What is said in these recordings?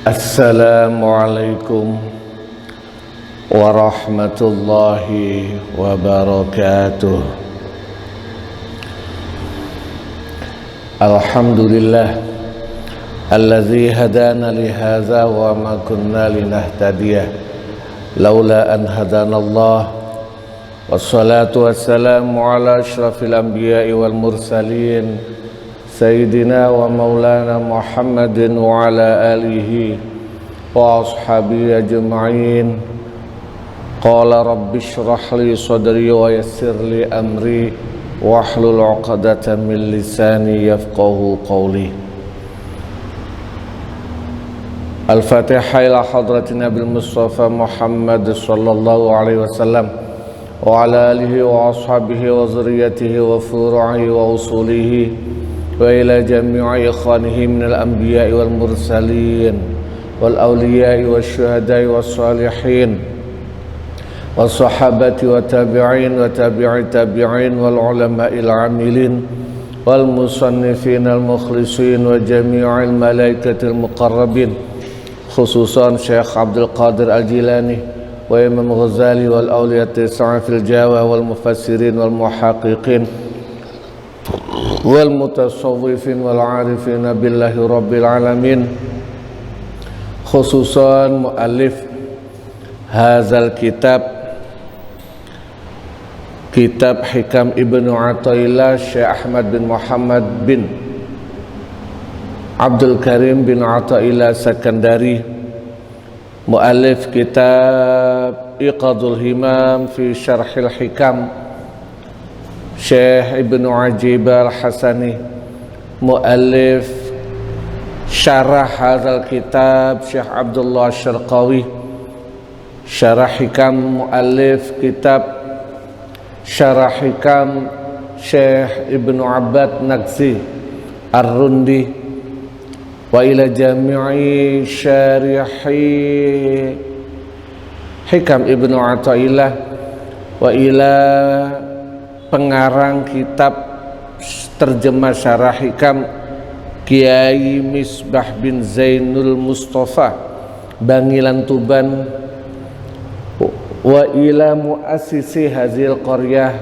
Assalamualaikum warahmatullahi wabarakatuh. Alhamdulillah alladzi hadana li hadza wa ma kunna linahtadiya laula an hadanallah. Wassalatu wassalamu ala asyrafil anbiya'i wal mursalin Sayyidina wa maulana Muhammadin wa ala alihi wa ashabihi ajma'in. Qala rabbi shrah li sadri wa yassir li amri wahlul 'uqdatam min lisani yafqahu qawli. Al-Fatihah ila hadratin Nabil Mustafa Muhammad sallallahu alaihi wasallam wa ala alihi wa ashabihi wa zurriyyatihi wa furu'ihi wa usulihi wa ila jami'i ikhwanihi minal anbiya'i wal mursalin wal awliya'i wash syuhada'i was salihin was sahabati wa tabi'in wa tabi'i tabi'in wal ulama'il 'amilin wal musannifin al mukhlisin wa jami'il malaikatil muqarrabin, khususan Syekh Abdul Qadir Al-Jilani wa Imam Ghazali wal awliyatis sa'fil Jawa wal mufassirin wal muhaqqiqin wal mutasawwifin wal arifin billahi rabbil alamin, khususan muallif hazal kitab Hikam Ibnu Athaillah Syekh Ahmad bin Muhammad bin Abdul Karim bin Athaillah Sakandari, muallif kitab Iqadul Himam fi Syarhil Hikam Syekh Ibnu Ajib Al-Hasani, muallif syarah hadzal kitab Syekh Abdullah Syarqawi, syarah hikam muallif kitab syarah hikam Syekh Ibnu Abbad Naqsi Ar-Rundi, wa ila jami'i syarihi Hikam Ibnu Athaillah, wa ila pengarang kitab terjemah syarah hikam Kiai Misbah bin Zainul Mustafa Bangilan Tuban, wa ila muassisi hazil qaryah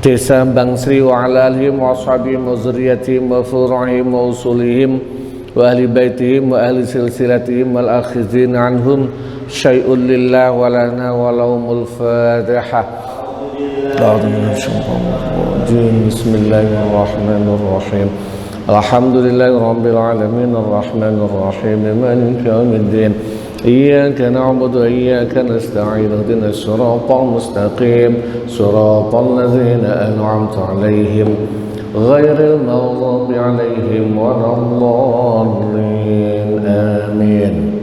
Desa Bangsri wa ala alihim wa ashabihim wa zurriyatihim wa furu'ihim wa usulihim wa ahli baitihim wa ahli silsilatihim wal akhizin anhum syai'un lillah wa lana wa lahumul Fatihah. Bismillahirrahmanirrahim. Alhamdulillahi rabbil alamin arrahmanir rahim maliki yaumiddin. Iyyaka na'budu wa iyyaka nasta'in ihdinas siratal mustaqim siratal ladzina an'amta 'alaihim ghairil maghdubi 'alaihim waladdallin. Amin.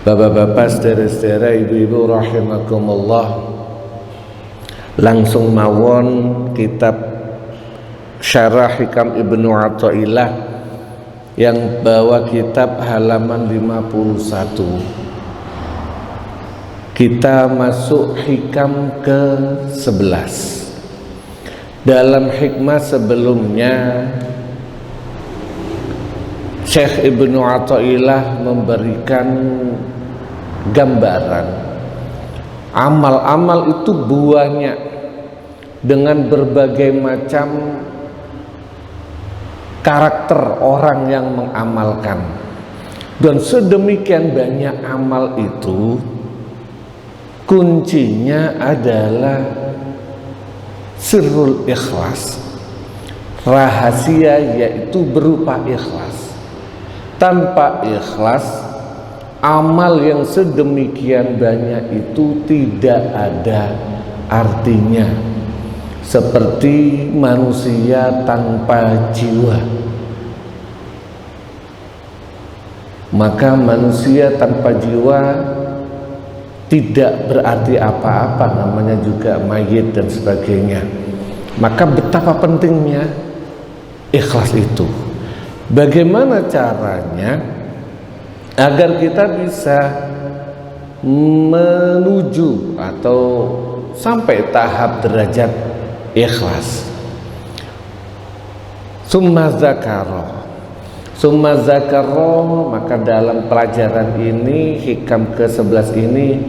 Bapak-bapak, saudara-saudara, ibu-ibu rahimakumullah, langsung mawon kitab syarah Hikam Ibnu Athaillah yang bawa kitab halaman 51. Kita masuk hikam ke-11. Dalam hikmah sebelumnya Syekh Ibnu Athaillah memberikan gambaran amal-amal itu buahnya dengan berbagai macam karakter orang yang mengamalkan, dan sedemikian banyak amal itu kuncinya adalah sirrul ikhlas, rahasia yaitu berupa ikhlas. Tanpa ikhlas, amal yang sedemikian banyak itu tidak ada artinya, seperti manusia tanpa jiwa. Maka manusia tanpa jiwa tidak berarti apa-apa, namanya juga mayit dan sebagainya. Maka betapa pentingnya ikhlas itu. Bagaimana caranya agar kita bisa menuju atau sampai tahap derajat ikhlas? Summa zakara, Summa zakarro, maka dalam pelajaran ini, hikam ke-11 ini,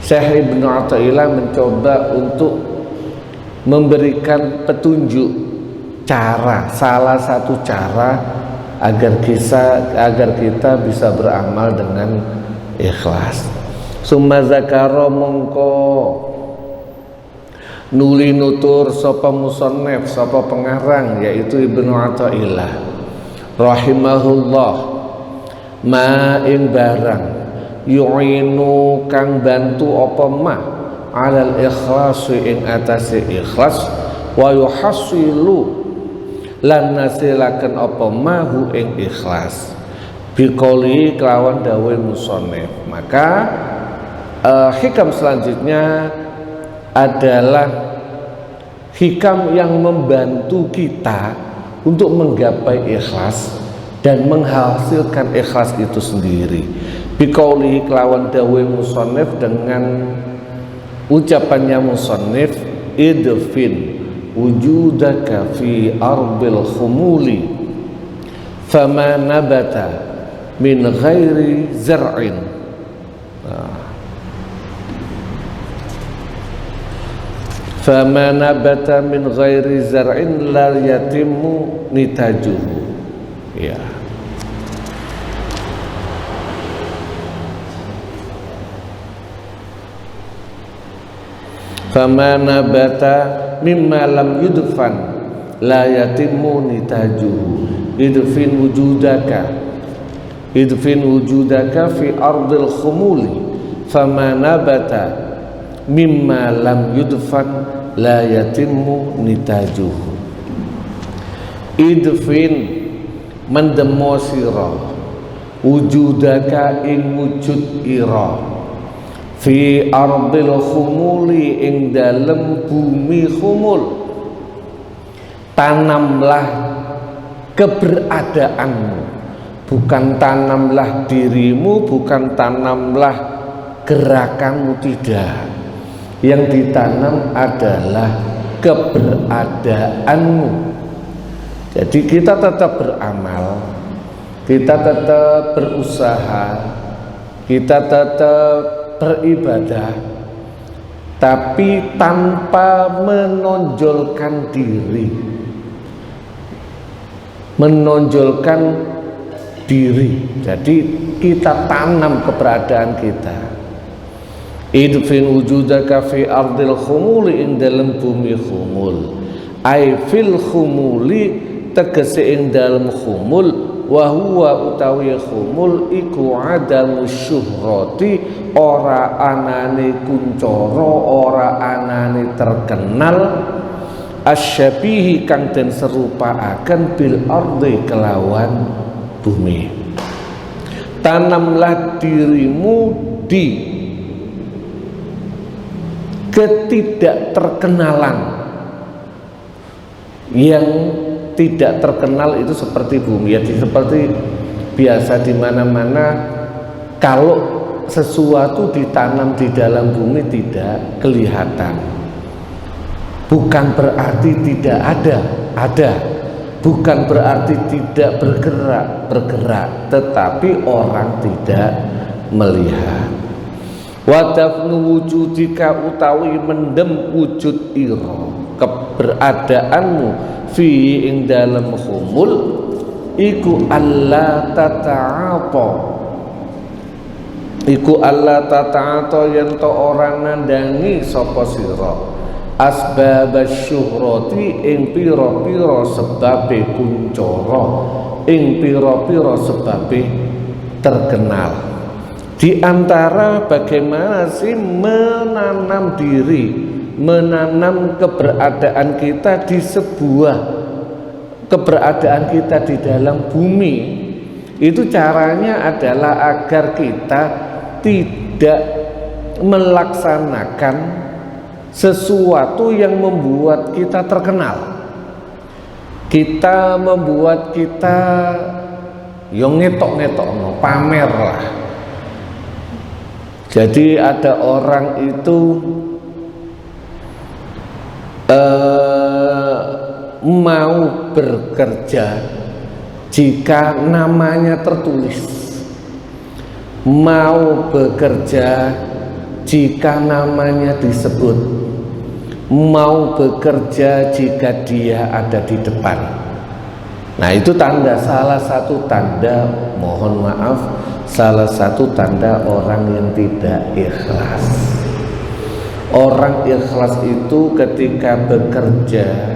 Syekh Ibnu Athaillah mencoba untuk memberikan petunjuk cara, salah satu cara agar kita bisa beramal dengan ikhlas. Summa zakarro, mongko nuli nutur sapa musannif, sapa pengarang, yaitu Ibnu Athaillah rahimahullah, ma ing barang yu'inu kang bantu apa ma alal ikhlas ing atase ikhlas, wa yuhassilu lan nasilaken apa ma hu ing ikhlas, biqouli kelawan dawuh musannif. Maka hikam selanjutnya adalah hikam yang membantu kita untuk menggapai ikhlas dan menghasilkan ikhlas itu sendiri. Biqaulihi kelawan dawuh musannif, dengan ucapannya musannif, idfin wujudaka fi ardil khumuli fama nabata min ghairi zar'in. Fama nabata min ghairi zar'in la yatimmu nitajuhu. Ya. Fama nabata mimma lam yudfan la yatimmu nitajuhu. Idfin wujudaka fi ardil khumuli fama nabata mimma lam yudfan la yatimmu nitajuhu. Idfin mendemo sira wujudaka ing wujud ira fi ardil khumuli ing dalem bumi khumul. Tanamlah keberadaanmu, bukan tanamlah dirimu, bukan tanamlah gerakanmu, tidak. Yang ditanam adalah keberadaanmu. Jadi kita tetap beramal, kita tetap berusaha, kita tetap beribadah, tapi tanpa menonjolkan diri, jadi kita tanam keberadaan kita. Idfin wujudaka fi ardil khumuli ing dalem bumi khumul, ai fil khumuli tegese ing dalem khumul, wa huwa utawi khumul iku adamu syuhrati, ora anane kuncara, ora anane terkenal, asyabihi kang den serupaaken bil ardi kelawan bumi. Tanamlah dirimu di ketidakterkenalan. Yang tidak terkenal itu seperti bumi, ya seperti biasa di mana-mana. Kalau sesuatu ditanam di dalam bumi tidak kelihatan, bukan berarti tidak ada, bukan berarti tidak bergerak, tetapi orang tidak melihat. Wa dafnu wujudika utawi mendem wujud ira, keberadaanmu fi ing dalem khumul iku alla tata'ata, iku alla tata'ata yen to ora nandangi sapa sira asbabasy syuhrati ing pira-pira sebabe kuncara, ing pira-pira sebabe terkenal. Di antara bagaimana sih menanam diri, menanam keberadaan kita di sebuah keberadaan kita di dalam bumi, itu caranya adalah agar kita tidak melaksanakan sesuatu yang membuat kita terkenal. Kita membuat kita yang ngetok-ngetok, pamer lah. Jadi ada orang itu mau bekerja jika namanya tertulis, mau bekerja jika namanya disebut, mau bekerja jika dia ada di depan. Nah, itu tanda, salah satu tanda, mohon maaf, salah satu tanda orang yang tidak ikhlas. Orang ikhlas itu ketika bekerja,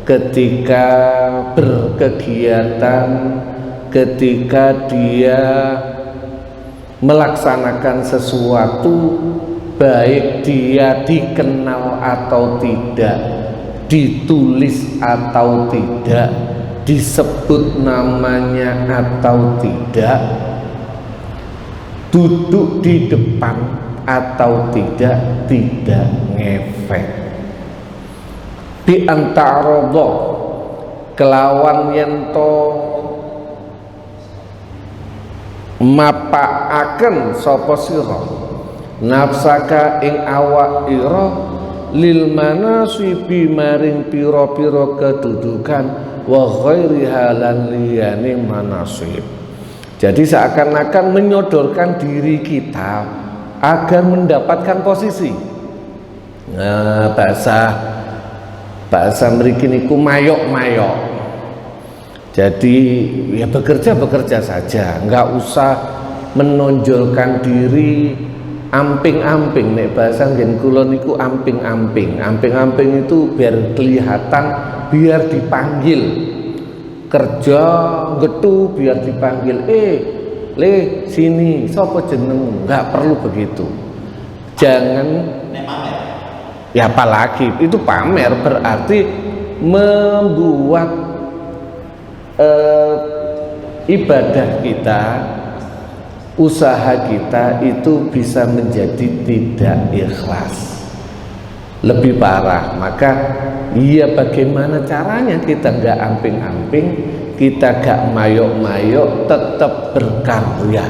ketika berkegiatan, ketika dia melaksanakan sesuatu, baik dia dikenal atau tidak, ditulis atau tidak, disebut namanya atau tidak, duduk di depan atau tidak ngefek. Bi antarodo kelawan yento mapaaken sapa sira nafsaka ing awak ira lil manasibi maring pira-pira kedudukan wa ghairiha lan liyane manasib. Jadi seakan-akan menyodorkan diri kita agar mendapatkan posisi. Nah, bahasa mriki niku mayok-mayok. Jadi ya bekerja saja, nggak usah menonjolkan diri amping-amping. Nek bahasa ngen kula niku amping-amping. Amping-amping itu biar kelihatan, biar dipanggil. Kerja getu biar dipanggil, le sini, sapa jenengmu? Nggak perlu begitu. Jangan ya, apalagi itu pamer, berarti membuat ibadah kita, usaha kita itu bisa menjadi tidak ikhlas. Lebih parah, maka iya bagaimana caranya kita nggak amping-amping, kita gak mayok-mayok, tetap berkarya.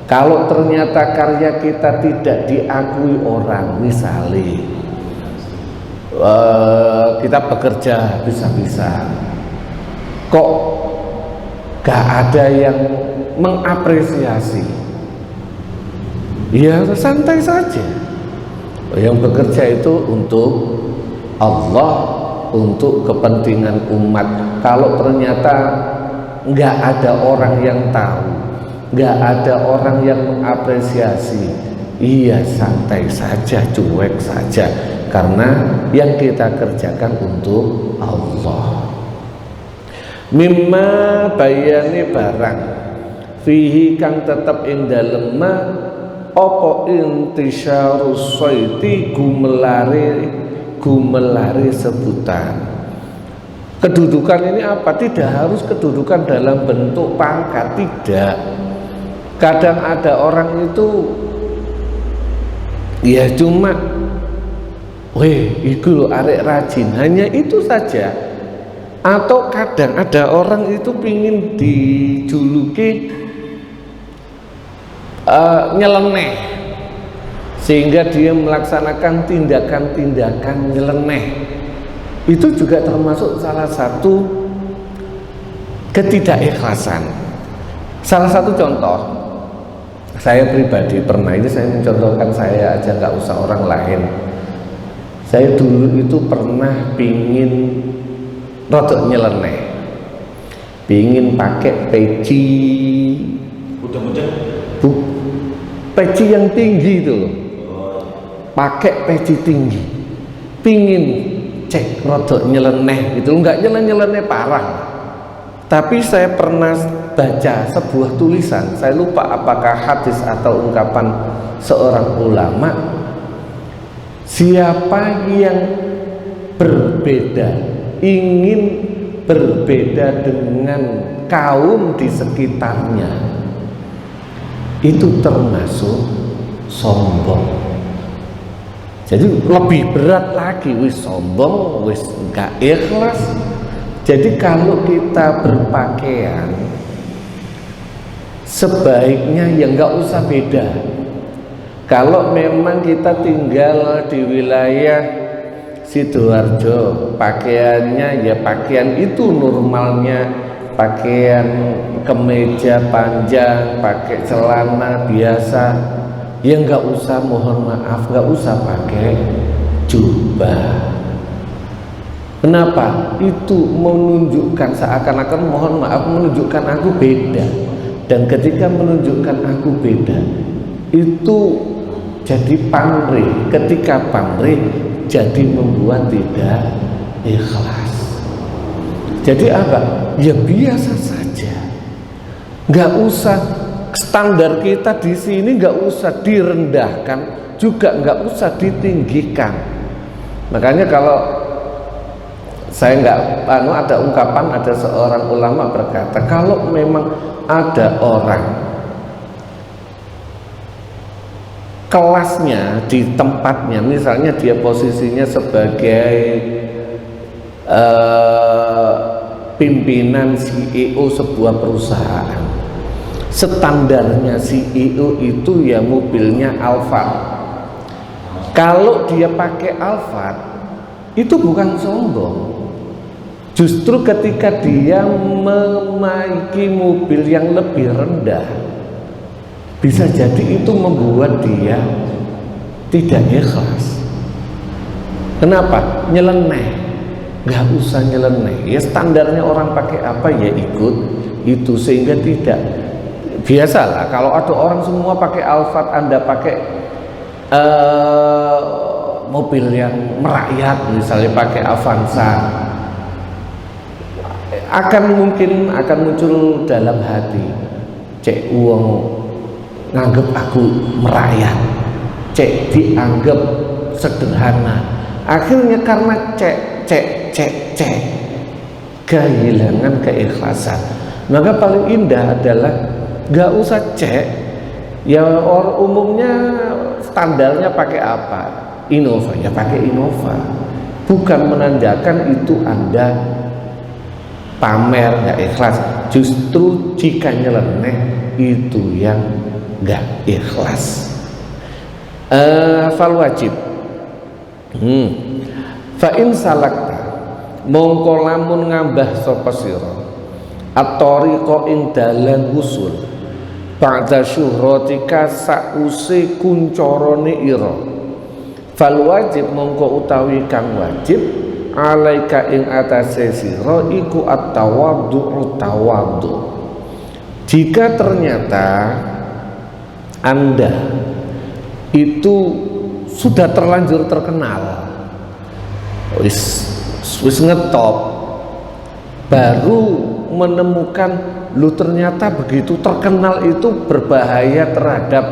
Kalau ternyata karya kita tidak diakui orang, misalnya kita bekerja bisa-bisa, kok gak ada yang mengapresiasi, ya santai saja. Yang bekerja itu untuk Allah, untuk kepentingan umat. Kalau ternyata nggak ada orang yang tahu, nggak ada orang yang mengapresiasi, iya santai saja, cuek saja, karena yang kita kerjakan untuk Allah. Mimma bayani barang fihi kang tetep ing dalem apa intisyarus saiti gumelare sebutan. Kedudukan ini apa? Tidak harus kedudukan dalam bentuk pangkat, tidak. Kadang ada orang itu ya cuma iku lho arek rajin, hanya itu saja. Atau kadang ada orang itu pingin dijuluki nyeleneh, sehingga dia melaksanakan tindakan-tindakan nyeleneh. Itu juga termasuk salah satu ketidakikhlasan. Salah satu contoh, saya pribadi pernah, ini saya mencontohkan saya aja, nggak usah orang lain. Saya dulu itu pernah pingin rodok nyeleneh, pingin pakai peci, peci yang tinggi itu loh, pakai peci tinggi, pingin cek rodok nyeleneh gitu, nggak nyeleneh parah. Tapi saya pernah baca sebuah tulisan, saya lupa apakah hadis atau ungkapan seorang ulama, siapa yang berbeda, ingin berbeda dengan kaum di sekitarnya, itu termasuk sombong. Jadi lebih berat lagi, wis sombong, wis enggak ikhlas. Jadi kalau kita berpakaian, sebaiknya ya enggak usah beda. Kalau memang kita tinggal di wilayah Sidoarjo, pakaiannya ya pakaian itu normalnya pakaian kemeja panjang, pakai celana biasa, ya nggak usah, mohon maaf, nggak usah pakai jubah. Kenapa? Itu menunjukkan seakan-akan, mohon maaf, menunjukkan aku beda. Dan ketika menunjukkan aku beda, itu jadi pamrih. Ketika pamrih, jadi membuat tidak ikhlas. Jadi apa? Ya biasa saja. Nggak usah, standar kita di sini nggak usah direndahkan, juga nggak usah ditinggikan. Makanya kalau saya ada ungkapan, ada seorang ulama berkata, kalau memang ada orang kelasnya di tempatnya, misalnya dia posisinya sebagai pimpinan CEO sebuah perusahaan, standarnya CEO itu ya mobilnya Alphard. Kalau dia pakai Alphard, itu bukan sombong. Justru ketika dia memaiki mobil yang lebih rendah, bisa jadi itu membuat dia tidak ikhlas. Kenapa? Nyeleneh. Nggak usah nyeleneh. Ya standarnya orang pakai apa ya ikut itu, sehingga tidak. Biasalah kalau ada orang semua pakai Alphard, Anda pakai mobil yang merakyat, misalnya pakai Avanza, akan muncul dalam hati, cek uang nganggep aku merakyat, cek dianggap sederhana. Akhirnya karena cek kehilangan keikhlasan. Maka paling indah adalah gak usah cek. Ya orang umumnya standarnya pakai apa? Innova, ya pakai Innova. Bukan menandakan itu Anda pamer, gak ikhlas. Justru jika nyeleneh itu yang gak ikhlas. Fal wajib. Fa in salakta mongko lamun ngambah sapa sira at-tariqa ing dalan usul ba'da syuhratika sause kuncarane ira, fal wajib mongko utawi kang wajib alaika ing atase sira iku at-tawaddu. Jika ternyata Anda itu sudah terlanjur terkenal, wis ngetop, baru menemukan lu ternyata begitu terkenal itu berbahaya terhadap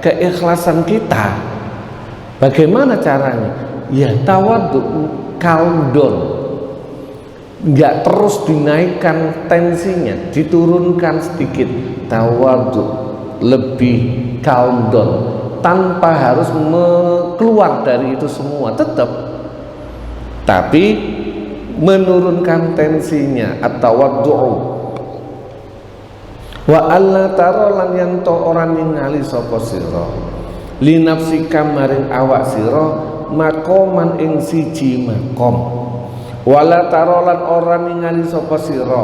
keikhlasan kita. Bagaimana caranya? Ya tawadhu, calm down, nggak terus dinaikkan tensinya, diturunkan sedikit. Tawadhu, lebih calm down, tanpa harus keluar dari itu semua, tapi menurunkan tensinya. At-tawaddu'u wa alla tara lan yanto ora ningali sapa sira li nafsika maring awak sira maqaman ing siji maqam, wala tara lan ora ningali sapa sira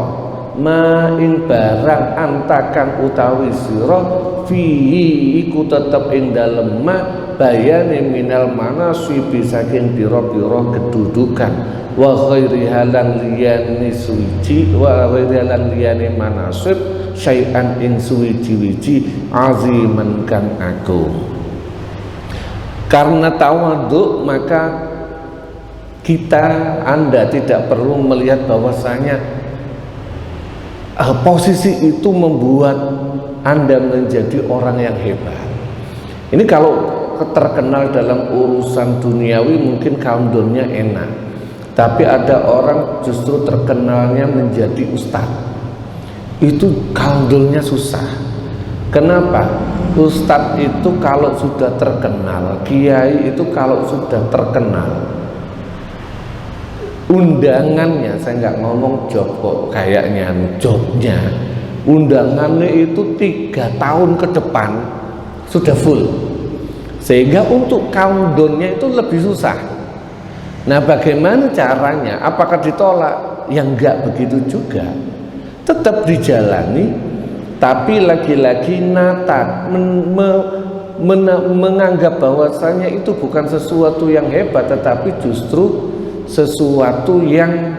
ma ing barang antakan utawi sira fihi iku tetep ing dalem ma bayane minal manasibi saking pira-pira kedudukan wa ghairi halan liyane suci wa ghairi halan liyane manasib syai'an ing suwiji-wiji aziman kang agung. Karena tawadhu maka Anda tidak perlu melihat bahwasanya posisi itu membuat Anda menjadi orang yang hebat. Ini kalau terkenal dalam urusan duniawi mungkin calm down-nya enak, tapi ada orang justru terkenalnya menjadi ustadz, itu calm down-nya susah. Kenapa? Ustadz itu kalau sudah terkenal, kiai itu kalau sudah terkenal, undangannya, saya nggak ngomong job kok, kayaknya jobnya, undangannya itu 3 tahun ke depan sudah full, sehingga untuk countdown-nya itu lebih susah. Nah, bagaimana caranya? Apakah ditolak? Ya enggak begitu juga. tetap dijalani, tapi lagi-lagi menganggap bahwasanya itu bukan sesuatu yang hebat, tetapi justru sesuatu yang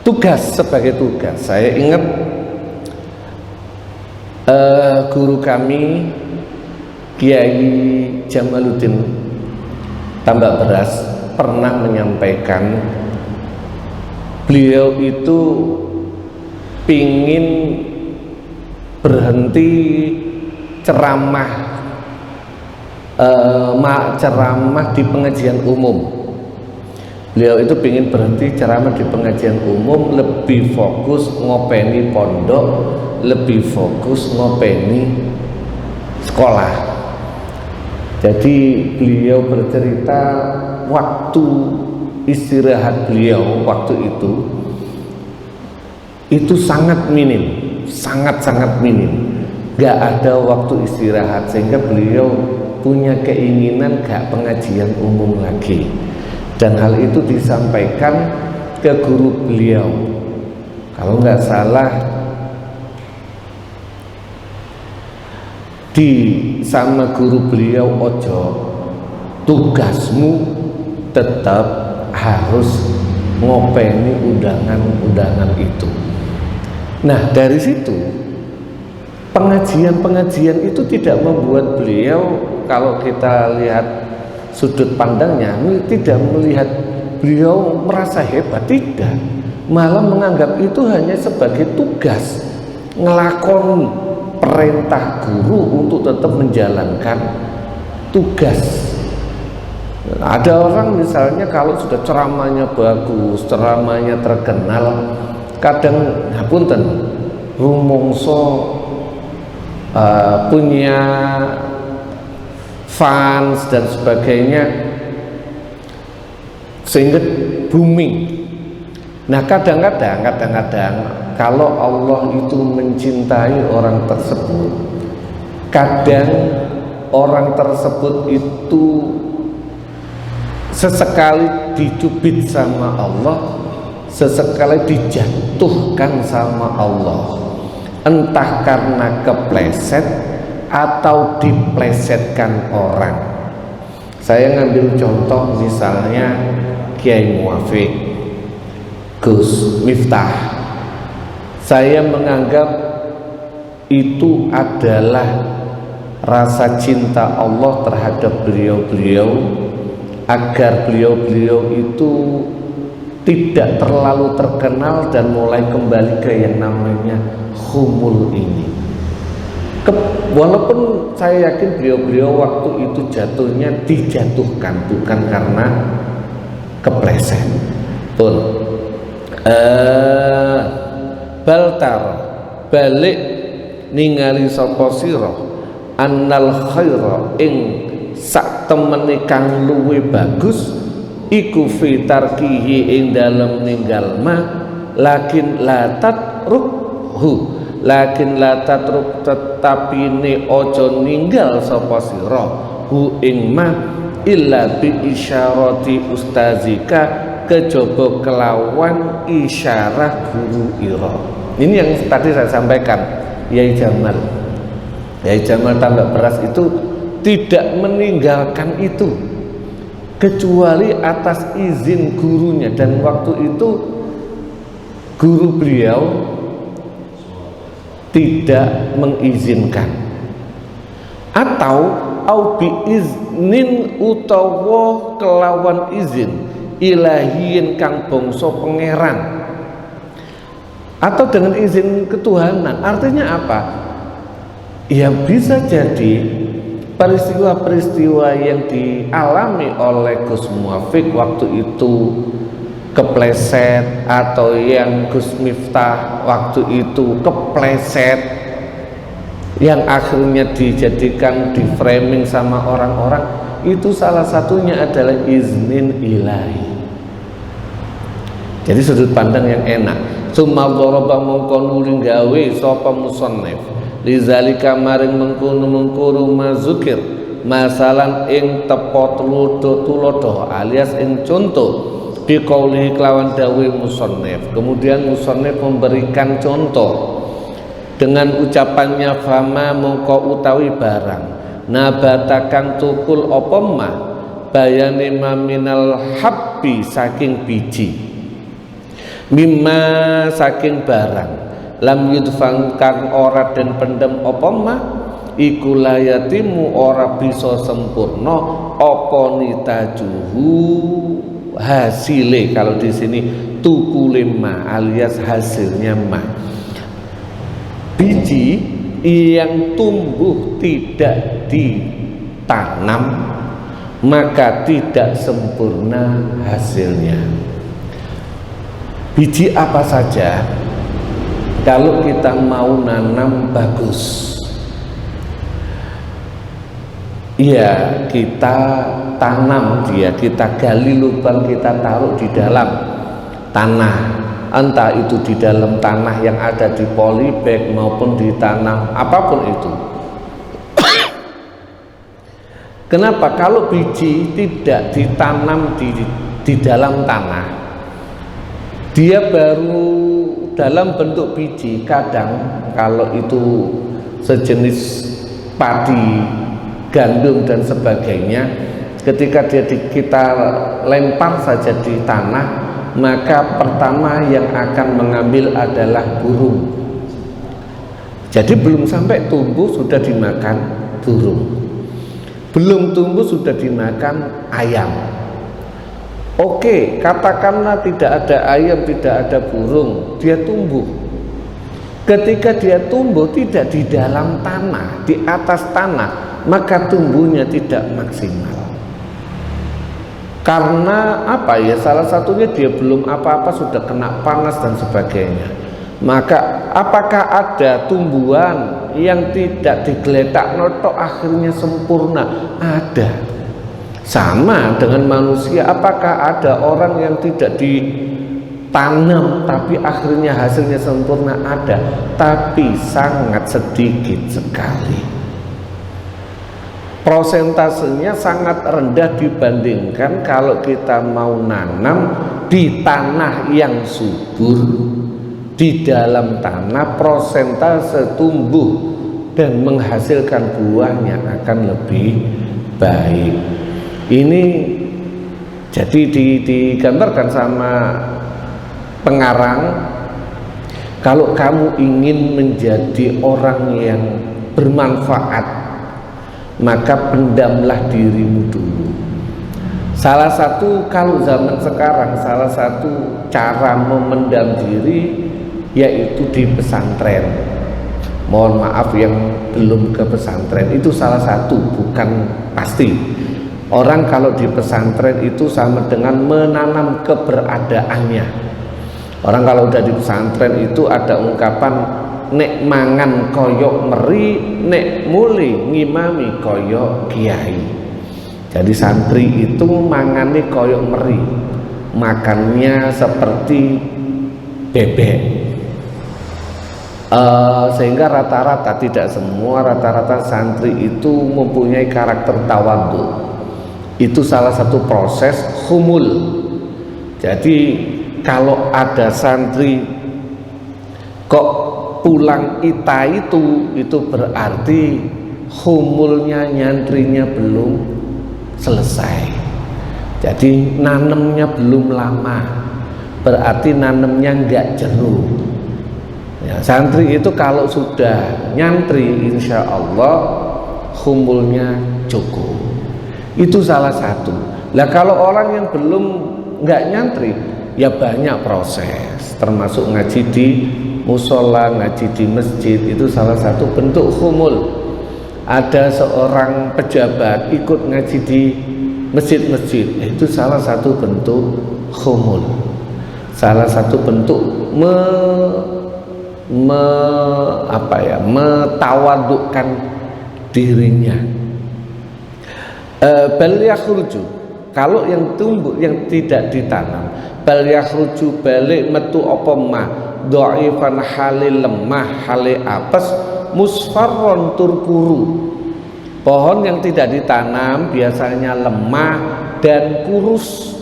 tugas, sebagai tugas. Saya ingat guru kami Kiai Jamaluddin Tambak Beras pernah menyampaikan, beliau itu pingin berhenti ceramah di pengajian umum. Beliau itu pingin berhenti ceramah di pengajian umum, lebih fokus ngopeni pondok, lebih fokus ngopeni sekolah. Jadi beliau bercerita waktu istirahat beliau waktu itu sangat minim, sangat minim, gak ada waktu istirahat, sehingga beliau punya keinginan gak pengajian umum lagi. Dan hal itu disampaikan ke guru beliau, kalau nggak salah sama guru beliau, ojo, tugasmu tetap harus ngopeni undangan-undangan itu. Nah, dari situ pengajian-pengajian itu tidak membuat beliau, kalau kita lihat sudut pandangnya, tidak melihat beliau merasa hebat, tidak, malah menganggap itu hanya sebagai tugas, ngelakoni perintah guru untuk tetap menjalankan tugas. Ada orang misalnya kalau sudah ceramahnya bagus, ceramahnya terkenal, kadang ngapunten rumongso punya fans dan sebagainya, sehingga booming. Nah, kadang-kadang kalau Allah itu mencintai orang tersebut, kadang orang tersebut itu sesekali dicubit sama Allah, sesekali dijatuhkan sama Allah, entah karena kepleset atau diplesetkan orang. Saya ngambil contoh misalnya Kiai Muwafiq, Gus Miftah. Saya menganggap itu adalah rasa cinta Allah terhadap beliau-beliau, agar beliau-beliau itu tidak terlalu terkenal dan mulai kembali ke yang namanya khumul ini. Walaupun saya yakin beliau-beliau waktu itu jatuhnya dijatuhkan bukan karena kepleset pun. Baltar balik ningali sapa sira annal khaira ing sak temene kang luwe bagus iku fi tarkihi ing dalem ninggal ma, lakin la tatruhu, lakin la tatruk, tetapi ne ojo ninggal sapa sira hu ing ma illa bi isyarati ustazika, kejaba kelawan isyarah guru ira. Ini yang tadi saya sampaikan, Yai Jamal Tambak Beras itu tidak meninggalkan itu kecuali atas izin gurunya, dan waktu itu guru beliau tidak mengizinkan, atau bi iznin utawa kelawan izin ilahiyin kang bangsa pangeran, atau dengan izin ketuhanan. Artinya apa? Ya bisa jadi peristiwa-peristiwa yang dialami oleh Gus Muwafiq waktu itu kepleset, atau yang Gus Miftah waktu itu kepleset, yang akhirnya dijadikan di framing sama orang-orang, itu salah satunya adalah iznin ilahi. Jadi sudut pandang yang enak. Summa dharaba mongko nuli gawe sapa musannif lizalika maring mengkono mazukir masalan ing tepo tulodo alias ing contoh biqaulihi kelawan dawe musannif. Kemudian musannif memberikan contoh dengan ucapannya fama mongko utawi barang nabatakan tukul apa mah bayane minal habbi saking biji mimma saking barang lam yudfang kang ora den pendem apa mah iku layatimu ora bisa sempurna apa nitajuhu hasile. Kalau di sini tukule ma alias hasilnya ma, biji yang tumbuh tidak ditanam maka tidak sempurna hasilnya. Biji apa saja kalau kita mau nanam bagus, ya kita tanam dia, kita gali lubang, kita taruh di dalam tanah, entah itu di dalam tanah yang ada di polybag maupun ditanam apapun itu. Kenapa? Kalau biji tidak ditanam di dalam tanah, dia baru dalam bentuk biji. Kadang kalau itu sejenis padi, gandum dan sebagainya, ketika kita lempar saja di tanah, maka pertama yang akan mengambil adalah burung. Jadi belum sampai tumbuh sudah dimakan burung, belum tumbuh sudah dimakan ayam. Oke, katakanlah tidak ada ayam, tidak ada burung, dia tumbuh. Ketika dia tumbuh tidak di dalam tanah, di atas tanah, maka tumbuhnya tidak maksimal. Karena apa ya? Salah satunya dia belum apa-apa sudah kena panas dan sebagainya. Maka apakah ada tumbuhan yang tidak digeletak notok akhirnya sempurna? Ada. Sama dengan manusia, apakah ada orang yang tidak ditanam tapi akhirnya hasilnya sempurna? Ada, tapi sangat sedikit sekali. Prosentasenya sangat rendah dibandingkan kalau kita mau nanam di tanah yang subur. Di dalam tanah prosentase tumbuh dan menghasilkan buahnya akan lebih baik. Ini jadi digambarkan sama pengarang, kalau kamu ingin menjadi orang yang bermanfaat, maka pendamlah dirimu dulu. Salah satu, kalau zaman sekarang, salah satu cara memendam diri yaitu di pesantren. Mohon maaf yang belum ke pesantren, itu salah satu, bukan pasti. Orang kalau di pesantren itu sama dengan menanam keberadaannya. Orang kalau udah di pesantren itu ada ungkapan nek mangan koyok meri, nek muli ngimami koyok kiai. Jadi santri itu mangane koyok meri, makannya seperti bebek. Sehingga rata-rata, tidak semua, rata-rata santri itu mempunyai karakter tawadhu. Itu salah satu proses humul. Jadi kalau ada santri kok pulang ita itu berarti humulnya, nyantrinya belum selesai. Jadi nanemnya belum lama, berarti nanemnya enggak jenuh. Ya, santri itu kalau sudah nyantri, insya Allah humulnya cukup. Itu salah satu. Lah kalau orang yang belum nggak nyantri, ya banyak proses, termasuk ngaji di musola, ngaji di masjid, itu salah satu bentuk humul. Ada seorang pejabat ikut ngaji di masjid-masjid, itu salah satu bentuk humul, salah satu bentuk metawadukkan dirinya. Bal yakhruju, kalau yang tumbuh yang tidak ditanam, bal yakhruju balik metu apa mah dhaifan halil lemah hale apes musfarron turkuru. Pohon yang tidak ditanam biasanya lemah dan kurus.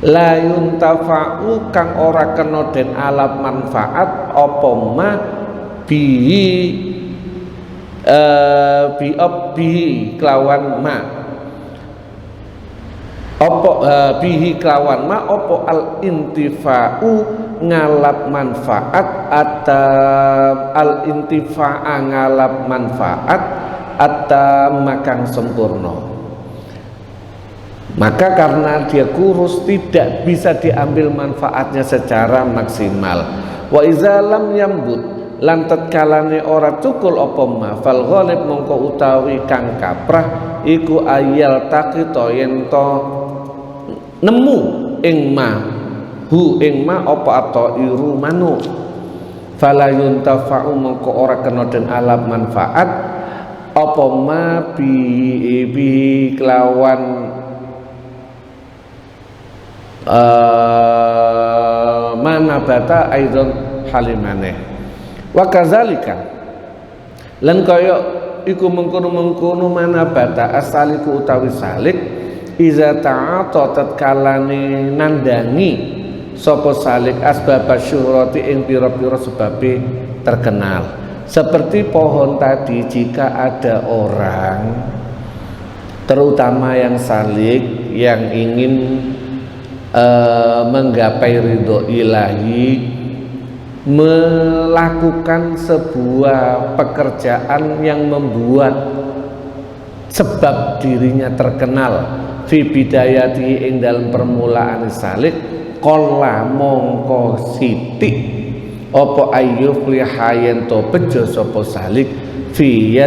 la yuntafa'u kang ora kena den alap manfaat apa ma bihi bihi kelawan ma apa bihi kelawan ma apa al intifa'u ngalap manfaat atau al intifa'a ngalap manfaat atau makang sempurna. Maka karena dia kurus tidak bisa diambil manfaatnya secara maksimal. Wa iza lam yambut lan tatkalane ora cukul apa ma fal ghalib mongko utawi kang kaprah iku ayal taqita yen to nemu ing ma hu ing ma apa ato iru manu fala yuntafa'u mongko ora kena den alap manfaat apa ma bi kelawan mana bata aidon halimane wa kadzalika lan kaya iku mengkono-mengkono mana bata asaliku utawi salik iza ta'ata tatkalane nandangi sapa salik asbab syuhrati ing pira-pira sebabe terkenal. Seperti pohon tadi, jika ada orang terutama yang salik yang ingin menggapai ridho ilahi, melakukan sebuah pekerjaan yang membuat sebab dirinya terkenal fi bidayati ing dalam permulaan salik qalla mongko sithik apa ayyuf lihayen to bejo sapa salik fi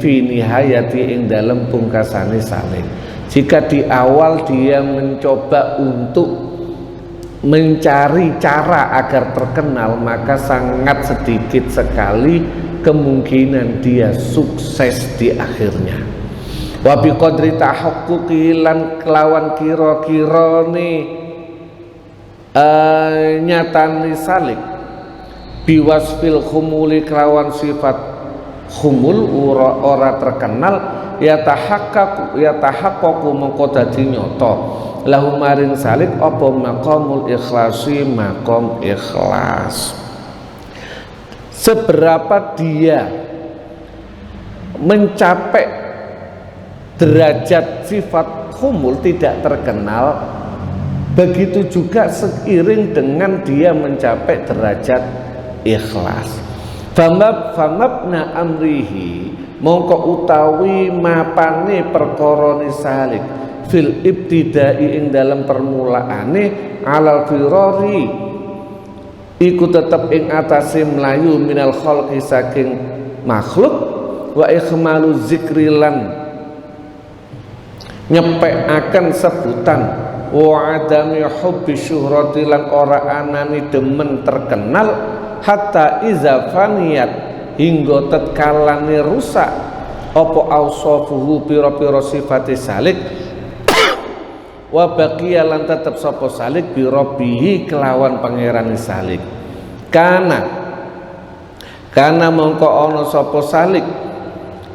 nihayati ing dalam pungkasane salik. Jika di awal dia mencoba untuk mencari cara agar terkenal, maka sangat sedikit sekali kemungkinan dia sukses di akhirnya. Wa bi qadri tahaqquqi lan kelawan kira-kirane nyatani salik biwasfil khumuli kelawan sifat khumul ora terkenal ya tahaqqaqu mengko dadi nyata lahu maring salik apa maqamul ikhlasi maqam ikhlas. Seberapa dia mencapai derajat sifat khumul tidak terkenal, begitu juga seiring dengan dia mencapai derajat ikhlas. Famabna amrihi mongko utawi mapane perkara salik fil ibtidai ing dalam permulaane alal firari iku tetep ing atase mlayu minal khalqi saking makhluk wa ikhmalu zikri lan nyepekaken sebutan wa adami hubbi syuhrati lan ora anani demen terkenal hatta iza faniyat hingga tetkalane rusak apa ausafuhu pira-pira sifate salik wa baqiya lan tetep sapa salik bi rabbihi kelawan pangeran salik kana mongko ana sapa salik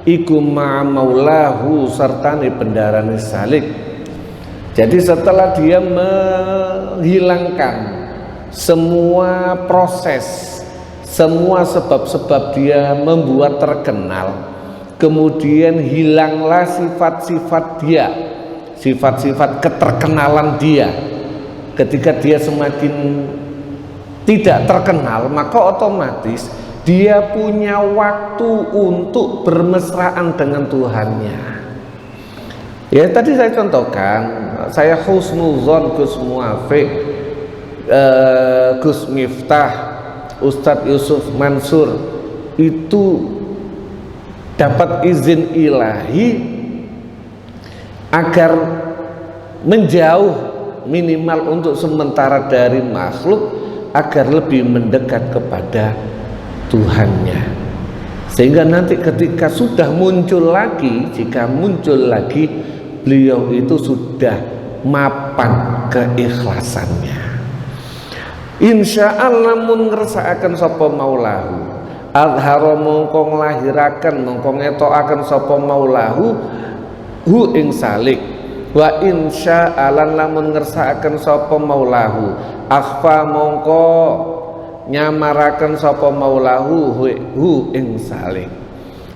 iku ma maulahu sertane bendarane salik. Jadi setelah dia menghilangkan semua proses, semua sebab-sebab dia membuat terkenal, kemudian hilanglah sifat-sifat dia, sifat-sifat keterkenalan dia. Ketika dia semakin tidak terkenal, maka otomatis dia punya waktu untuk bermesraan dengan Tuhannya. Ya tadi saya contohkan, saya husnuzon Gus Muafiq, Gus Miftah, Ustadz Yusuf Mansur itu dapat izin ilahi agar menjauh minimal untuk sementara dari makhluk agar lebih mendekat kepada Tuhannya, sehingga nanti ketika sudah muncul lagi, jika muncul lagi beliau itu sudah mapan keikhlasannya. Insya Allah mun ngersakaken sapa maulahu adhara mongko nglahiraken mongko ngetokaken sapa maulahu hu ing salik Wa insya alan lamun ngersakaken sapa maulahu akhfa mongko nyamaraken sapa maulahu hu ing salih.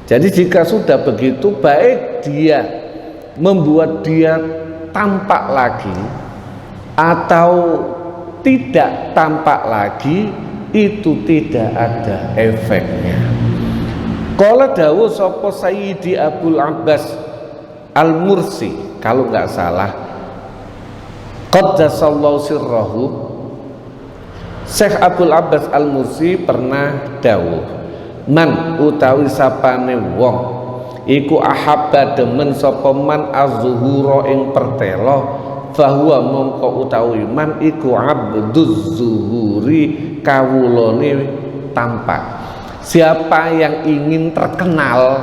Jadi jika sudah begitu, baik dia membuat dia tampak lagi atau tidak tampak lagi, itu tidak ada efeknya. Qala dawuh sapa Sayyidi Abul Abbas Al-Mursi, kalau nggak salah, qaddasallahu sirrahu, Syekh Abul Abbas Al-Mursi pernah dawuh, man utawi sapane wong iku ahabba demen sapa man az-zuhura ing pertelo, fahuwa mongko utawi man iku abduz zuhuri kawulane tampak. Siapa yang ingin terkenal,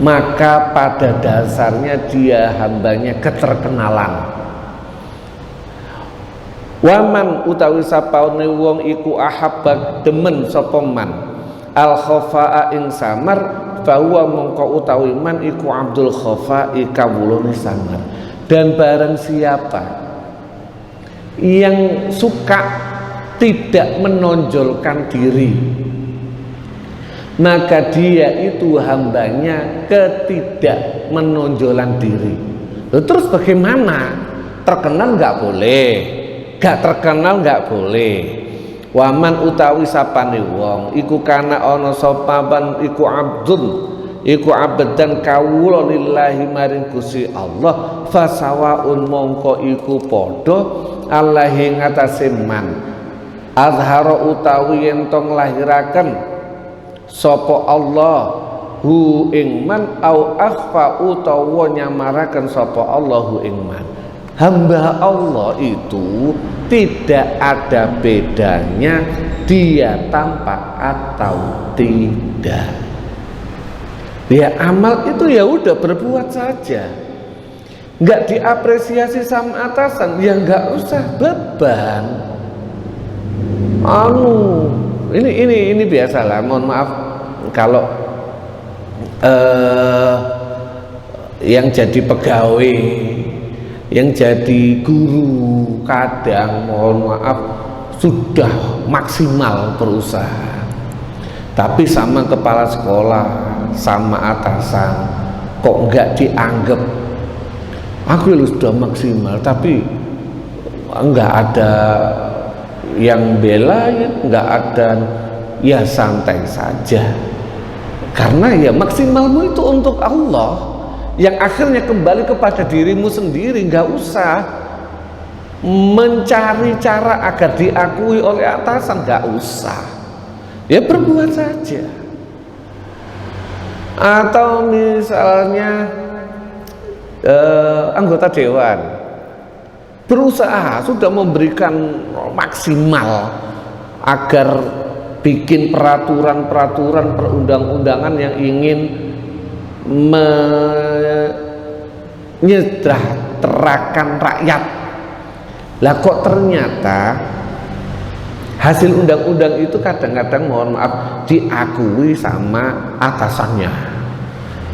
maka pada dasarnya dia hambanya keterkenalan. Waman utawi sapane wong iku ahabba demen sapa man al khafa'a ing samar, bahwa mongko utawi man iku abdul khafa'i kawulane samar. Dan barang siapa yang suka tidak menonjolkan diri, maka dia itu hambanya ketidak menonjolan diri. Terus bagaimana? Terkenal nggak boleh, nggak terkenal nggak boleh. Waman utawi sapane wong iku kana ana sopaban iku abdun iku abedan kawula lillahi maring Gusti Allah, fasawaun mongko iku padha Allahi ngatasé man azhara utawi yen tong lahiraken sapa Allah hu ing man au akhfa utawa nyamaraken sapa Allah hu ing man. Hamba Allah itu tidak ada bedanya dia tampak atau tidak. Ya amal itu ya udah berbuat saja, nggak diapresiasi sama atasan ya nggak usah beban. Ini biasalah, mohon maaf kalau yang jadi pegawai, yang jadi guru, kadang mohon maaf sudah maksimal berusaha, tapi sama kepala sekolah, sama atasan kok nggak dianggap. Aku sudah maksimal tapi nggak ada yang belain, nggak ada, ya santai saja, karena ya maksimalmu itu untuk Allah yang akhirnya kembali kepada dirimu sendiri. Nggak usah mencari cara agar diakui oleh atasan, nggak usah, ya berbuat saja. Atau misalnya anggota dewan berusaha sudah memberikan maksimal agar bikin peraturan-peraturan perundang-undangan yang ingin menyejahterakan rakyat. Lah kok ternyata hasil undang-undang itu kadang-kadang mohon maaf diakui sama atasannya,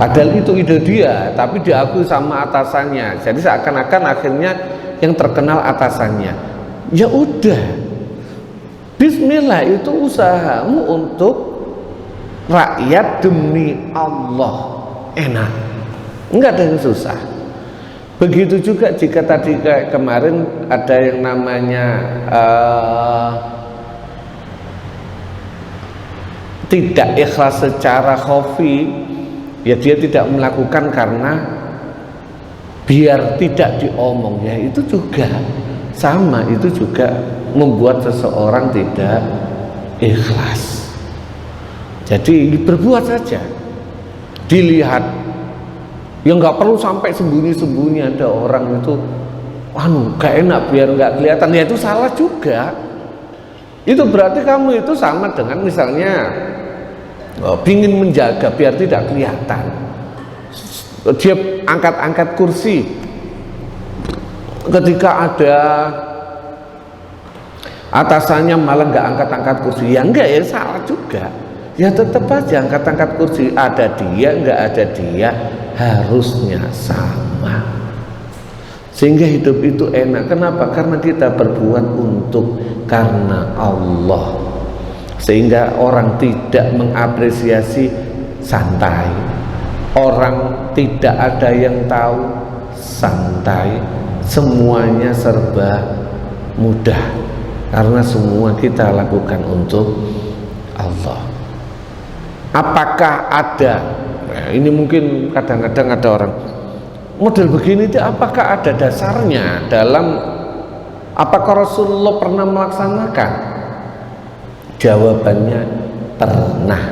padahal itu ide dia tapi diakui sama atasannya. Jadi seakan-akan akhirnya yang terkenal atasannya. Ya udah, bismillah, itu usahamu untuk rakyat demi Allah, enak, enggak ada yang susah. Begitu juga jika tadi kayak kemarin ada yang namanya tidak ikhlas secara khafi, ya dia tidak melakukan karena biar tidak diomong, ya itu juga sama, itu juga membuat seseorang tidak ikhlas. Jadi berbuat saja, dilihat, ya nggak perlu sampai sembunyi-sembunyi. Ada orang itu gak enak biar nggak kelihatan, ya itu salah juga. Itu berarti kamu itu sama dengan misalnya ingin menjaga biar tidak kelihatan, dia angkat-angkat kursi, ketika ada atasannya malah nggak angkat-angkat kursi, ya enggak, ya salah juga. Ya tetap aja angkat-angkat kursi, ada dia nggak ada dia, harusnya sama, sehingga hidup itu enak. Kenapa? Karena kita berbuat karena Allah, sehingga orang tidak mengapresiasi santai, orang tidak ada yang tahu santai, semuanya serba mudah karena semua kita lakukan untuk Allah. Apakah ada, nah ini mungkin kadang-kadang ada orang model begini itu, apakah ada dasarnya dalam, apakah Rasulullah pernah melaksanakan? Jawabannya pernah.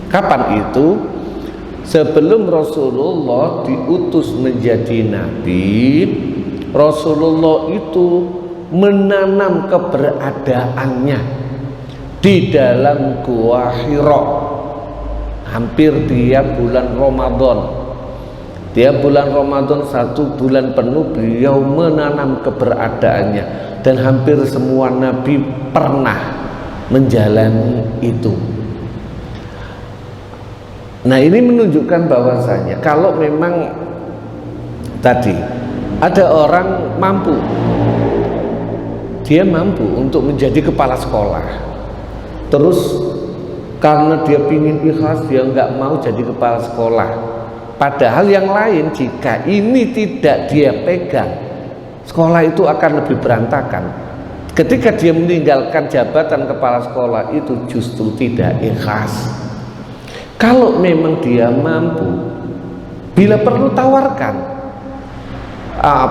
Kapan itu? Sebelum Rasulullah diutus menjadi nabi, Rasulullah itu menanam keberadaannya di dalam Gua Hira hampir tiap bulan Ramadan. Tiap bulan Ramadan 1 bulan penuh beliau menanam keberadaannya, dan hampir semua nabi pernah menjalani itu. Nah, ini menunjukkan bahwasanya kalau memang tadi ada orang mampu, dia mampu untuk menjadi kepala sekolah, terus karena dia pingin ikhlas dia nggak mau jadi kepala sekolah, padahal yang lain jika ini tidak dia pegang, sekolah itu akan lebih berantakan. Ketika dia meninggalkan jabatan kepala sekolah itu justru tidak ikhlas. Kalau memang dia mampu, bila perlu tawarkan,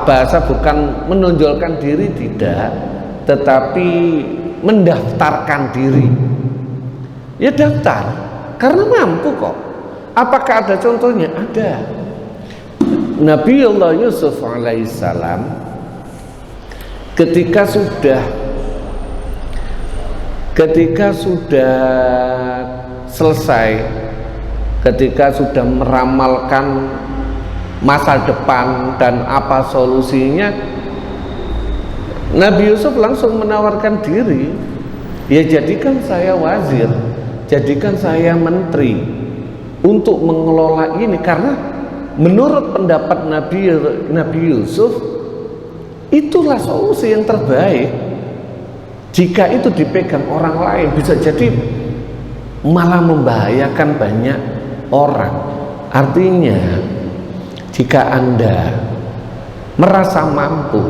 bahasa bukan menonjolkan diri tidak, tetapi mendaftarkan diri. Ya daftar, karena mampu kok. Apakah ada contohnya? Ada. Nabiullah Yusuf alaihissalam ketika sudah selesai, ketika sudah meramalkan masa depan dan apa solusinya, Nabi Yusuf langsung menawarkan diri. Ya jadikan saya wazir, jadikan saya menteri untuk mengelola ini, karena menurut pendapat Nabi Yusuf itulah solusi yang terbaik. Jika itu dipegang orang lain bisa jadi malah membahayakan banyak orang. Artinya jika Anda merasa mampu,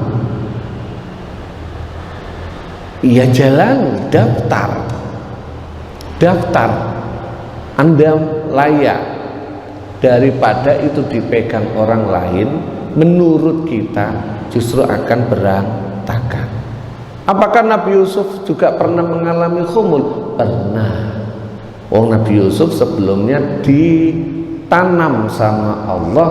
ya jalan, daftar, Anda layak, daripada itu dipegang orang lain. Menurut kita justru akan berantakan. Apakah Nabi Yusuf juga pernah mengalami khumul? Pernah. Nabi Yusuf sebelumnya ditanam sama Allah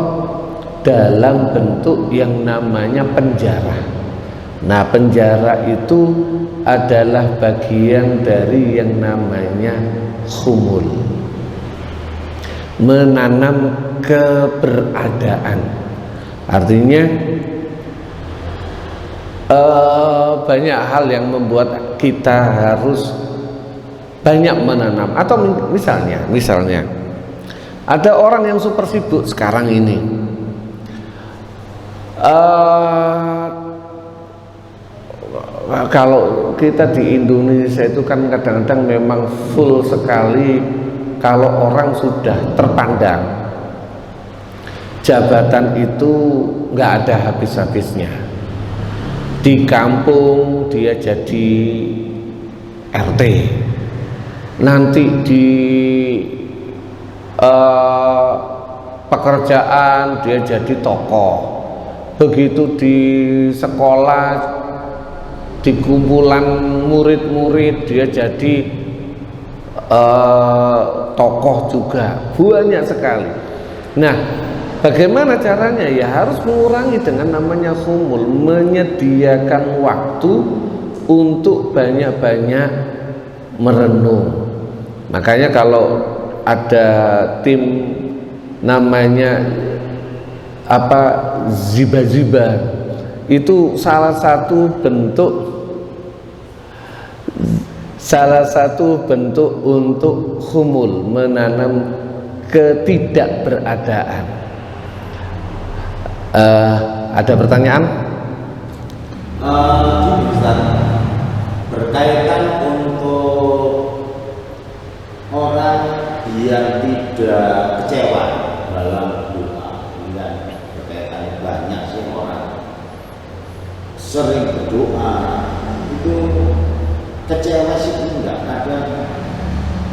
dalam bentuk yang namanya penjara. Nah, penjara itu adalah bagian dari yang namanya khumul, menanam keberadaan. Artinya banyak hal yang membuat kita harus banyak menanam. Atau misalnya ada orang yang super sibuk sekarang ini, kalau kita di Indonesia itu kan kadang-kadang memang full sekali. Kalau orang sudah terpandang, jabatan itu nggak ada habis-habisnya. Di kampung dia jadi RT, nanti di pekerjaan dia jadi tokoh, begitu di sekolah, di kumpulan murid-murid dia jadi tokoh juga, banyak sekali. Nah, bagaimana caranya? Ya harus mengurangi dengan namanya khumul, menyediakan waktu untuk banyak-banyak merenung. Makanya kalau ada tim namanya ziba-ziba, itu salah satu bentuk untuk khumul, menanam ketidakberadaan. Ada pertanyaan? Gini Ustaz, berkaitan untuk orang yang tidak kecewa dalam doa, dan berkaitan banyak sih orang sering berdoa itu kecewa sih enggak, kadang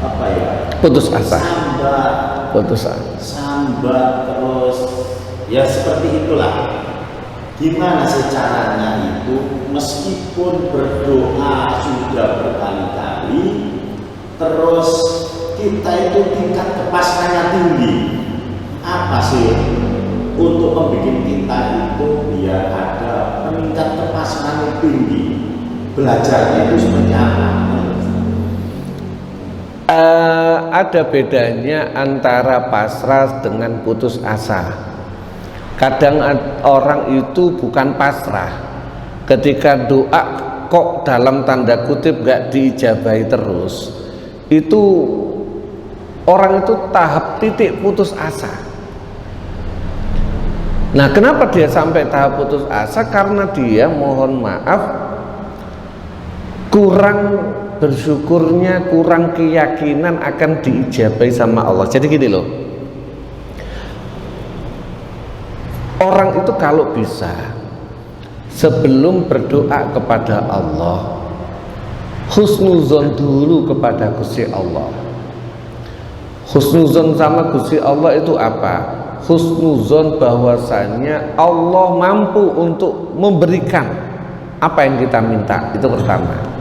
apa ya, Putus asa. Sambat terus ya seperti itulah. Gimana sih caranya itu, meskipun berdoa sudah berkali-kali, terus kita itu tingkat kepasrahannya tinggi, apa sih untuk membuat kita itu biar ada peningkat kepasrahan tinggi, belajarnya itu seperti apa? Ada bedanya antara pasrah dengan putus asa. Kadang orang itu bukan pasrah, ketika doa kok dalam tanda kutip gak diijabahi terus, itu orang itu tahap titik putus asa. Nah, kenapa dia sampai tahap putus asa? Karena dia, mohon maaf, kurang bersyukurnya, kurang keyakinan akan diijabahi sama Allah. Jadi gini loh, orang itu kalau bisa sebelum berdoa kepada Allah, husnuzon dulu kepada Gusti Allah. Husnuzon sama Gusti Allah itu apa? Husnuzon bahwasanya Allah mampu untuk memberikan apa yang kita minta, itu pertama.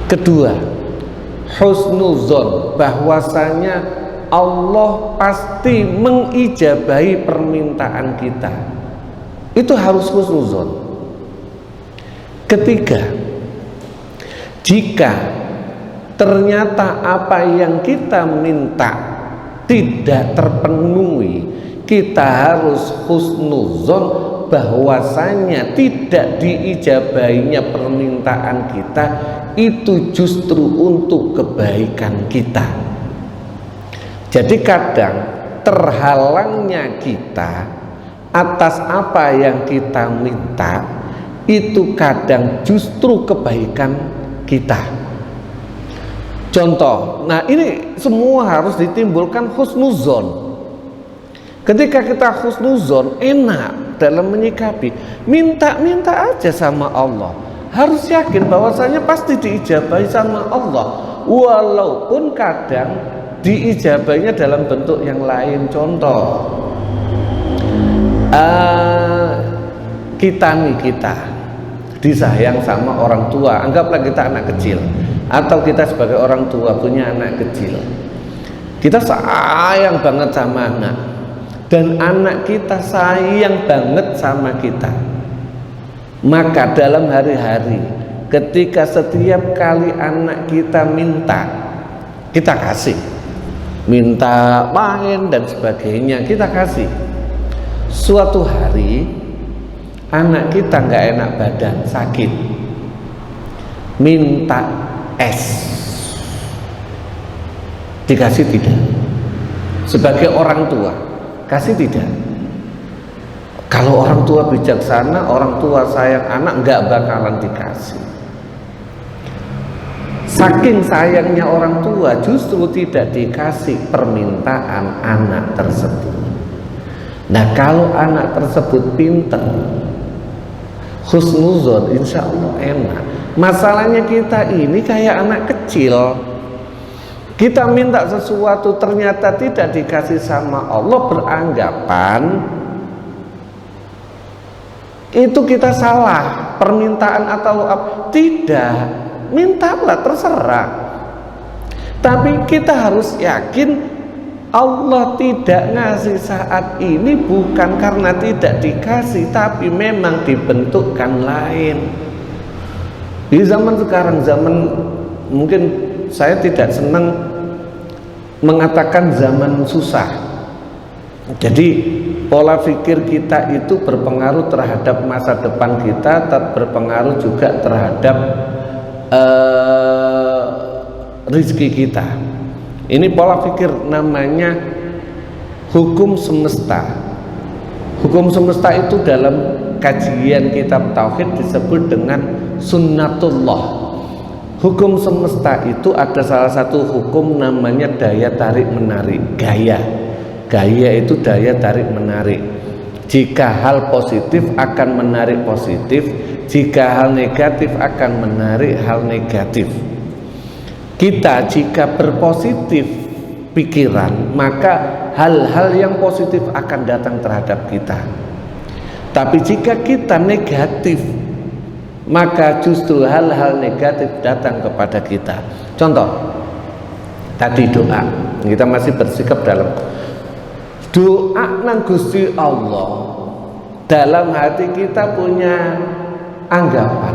Kedua, husnuzon bahwasanya Allah pasti mengijabahi permintaan kita. Itu harus husnuzon. Ketiga, jika ternyata apa yang kita minta tidak terpenuhi, kita harus husnuzon bahwasanya tidak diijabahinya permintaan kita itu justru untuk kebaikan kita. Jadi kadang terhalangnya kita atas apa yang kita minta itu kadang justru kebaikan kita. Contoh, nah ini semua harus ditimbulkan husnuzon. Ketika kita husnuzon, enak dalam menyikapi, minta-minta aja sama Allah. Harus yakin bahwasanya pasti diijabahi sama Allah, walaupun kadang diijabahnya dalam bentuk yang lain. Contoh, kita disayang sama orang tua, anggaplah kita anak kecil, atau kita sebagai orang tua punya anak kecil, kita sayang banget sama anak, dan anak kita sayang banget sama kita. Maka dalam hari-hari ketika setiap kali anak kita minta, kita kasih, minta main dan sebagainya, kita kasih. Suatu hari anak kita nggak enak badan, sakit, minta es, dikasih tidak? Sebagai orang tua kasih tidak? Kalau orang tua bijaksana, orang tua sayang anak, nggak bakalan dikasih. Saking sayangnya orang tua, justru tidak dikasih permintaan anak tersebut. Nah, kalau anak tersebut pinter, husnuzon, insya Allah enak. Masalahnya kita ini kayak anak kecil, kita minta sesuatu ternyata tidak dikasih sama Allah, beranggapan itu kita salah permintaan atau apa. Tidak, mintalah terserah, tapi kita harus yakin Allah tidak ngasih saat ini bukan karena tidak dikasih, tapi memang dibentukkan lain. Di zaman sekarang, zaman mungkin saya tidak senang mengatakan zaman susah. Jadi pola pikir kita itu berpengaruh terhadap masa depan kita, berpengaruh juga terhadap rezeki kita. Ini pola pikir namanya hukum semesta. Hukum semesta itu dalam kajian kitab tauhid disebut dengan sunnatullah. Hukum semesta itu ada salah satu hukum namanya daya tarik menarik, gaya. Gaya itu daya tarik menarik. Jika hal positif akan menarik positif, jika hal negatif akan menarik hal negatif. Kita jika berpositif pikiran, maka hal-hal yang positif akan datang terhadap kita. Tapi jika kita negatif, maka justru hal-hal negatif datang kepada kita. Contoh, tadi doa, kita masih bersikap dalam doa nang Gusti Allah. Dalam hati kita punya anggapan,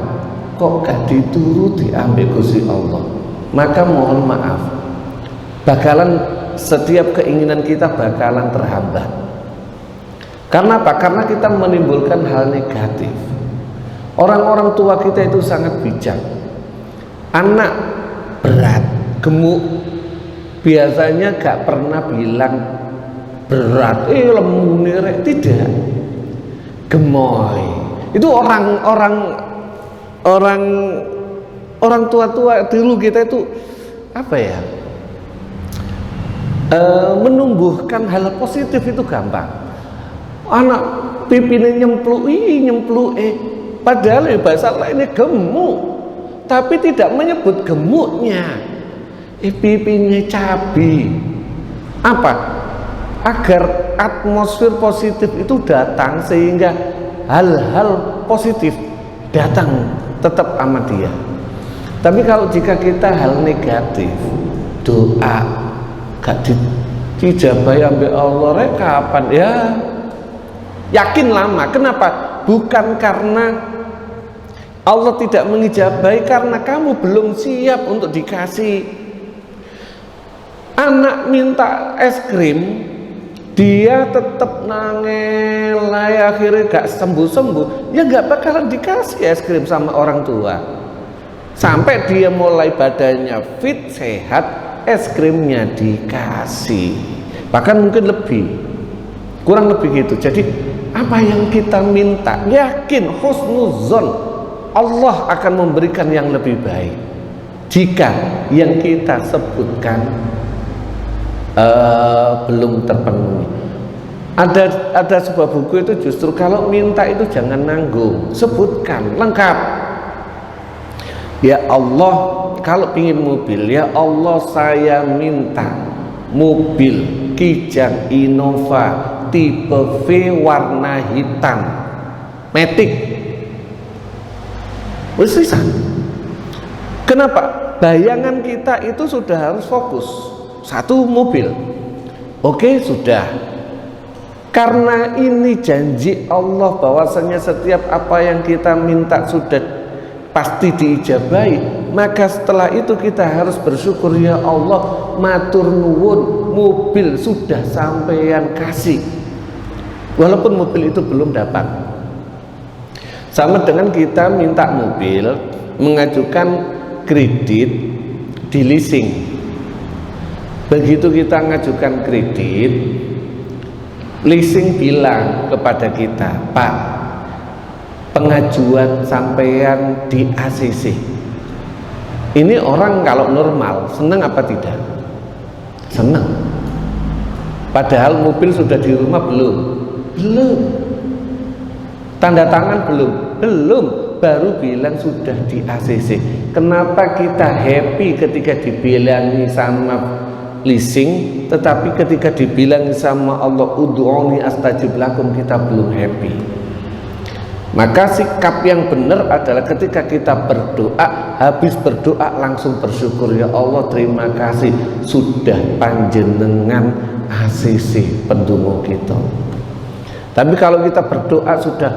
kok gak dituruti ambek Gusti Allah, maka mohon maaf, bakalan setiap keinginan kita bakalan terhambat. Karena apa? Karena kita menimbulkan hal negatif. Orang-orang tua kita itu sangat bijak. Anak berat, gemuk, biasanya gak pernah bilang berat, lemu nirek, tidak. Gemoy. Itu orang tua-tua dulu kita itu apa ya? Menumbuhkan hal positif itu gampang. Anak pipinya nyempluk, padahal bahasa lainnya gemuk, tapi tidak menyebut gemuknya. Pipinya cabi. Apa? Agar atmosfer positif itu datang, sehingga hal-hal positif datang tetap sama dia. Tapi kalau jika kita hal negatif, doa gak dijabahi ambil Allah, kapan ya? Yakin lama. Kenapa? Bukan karena Allah tidak mengijabahi, karena kamu belum siap untuk dikasih. Anak minta es krim, dia tetap nangelai, akhirnya gak sembuh-sembuh, ya gak bakalan dikasih es krim sama orang tua. Sampai dia mulai badannya fit, sehat, es krimnya dikasih. Bahkan mungkin lebih, kurang lebih gitu. Jadi apa yang kita minta, yakin, husnuzon, Allah akan memberikan yang lebih baik. Jika yang kita sebutkan belum terpenuhi. Ada sebuah buku itu justru kalau minta itu jangan nanggung, sebutkan lengkap. Ya Allah, kalau ingin mobil, ya Allah saya minta mobil Kijang Innova tipe V warna hitam Matic. Bisa. Kenapa? Bayangan kita itu sudah harus fokus. Satu mobil, oke, sudah. Karena ini janji Allah bahwasanya setiap apa yang kita minta sudah pasti diijabahi, maka setelah itu kita harus bersyukur, ya Allah, matur nuwun, mobil sudah sampeyan kasih, walaupun mobil itu belum dapat. Sama dengan kita minta mobil, mengajukan kredit di leasing. Begitu kita mengajukan kredit, leasing bilang kepada kita, Pak, pengajuan sampean di ACC. Ini orang kalau normal senang apa tidak? Senang. Padahal mobil sudah di rumah belum? Belum. Tanda tangan belum. Baru bilang sudah di ACC. Kenapa kita happy ketika dibilangi sama leasing, tetapi ketika dibilang sama Allah ud'uni astajib lakum, kita belum happy? Maka sikap yang benar adalah ketika kita berdoa, habis berdoa langsung bersyukur, ya Allah terima kasih sudah panjenengan ACC pendungu kita. Tapi kalau kita berdoa sudah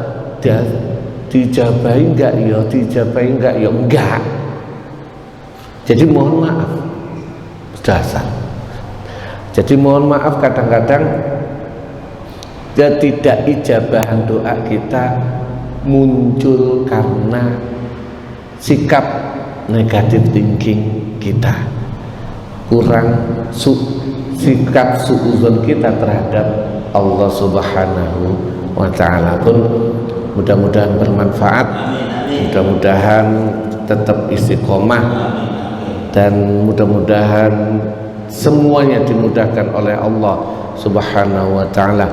dijabahi enggak ya, dijabahi enggak ya, enggak. Jadi mohon maaf, dasar. Jadi mohon maaf kadang-kadang tidak ijabahan doa kita muncul karena sikap negatif thinking kita, kurang sikap suuzon kita terhadap Allah Subhanahu wa Ta'ala pun mudah-mudahan bermanfaat, mudah-mudahan tetap istiqomah, dan mudah-mudahan semuanya dimudahkan oleh Allah Subhanahu wa Ta'ala.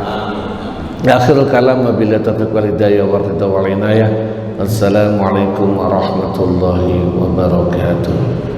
Akhirul kalam, wabillahi taufiq wal hidayah wa ridha wal inayah. Assalamualaikum warahmatullahi wabarakatuh.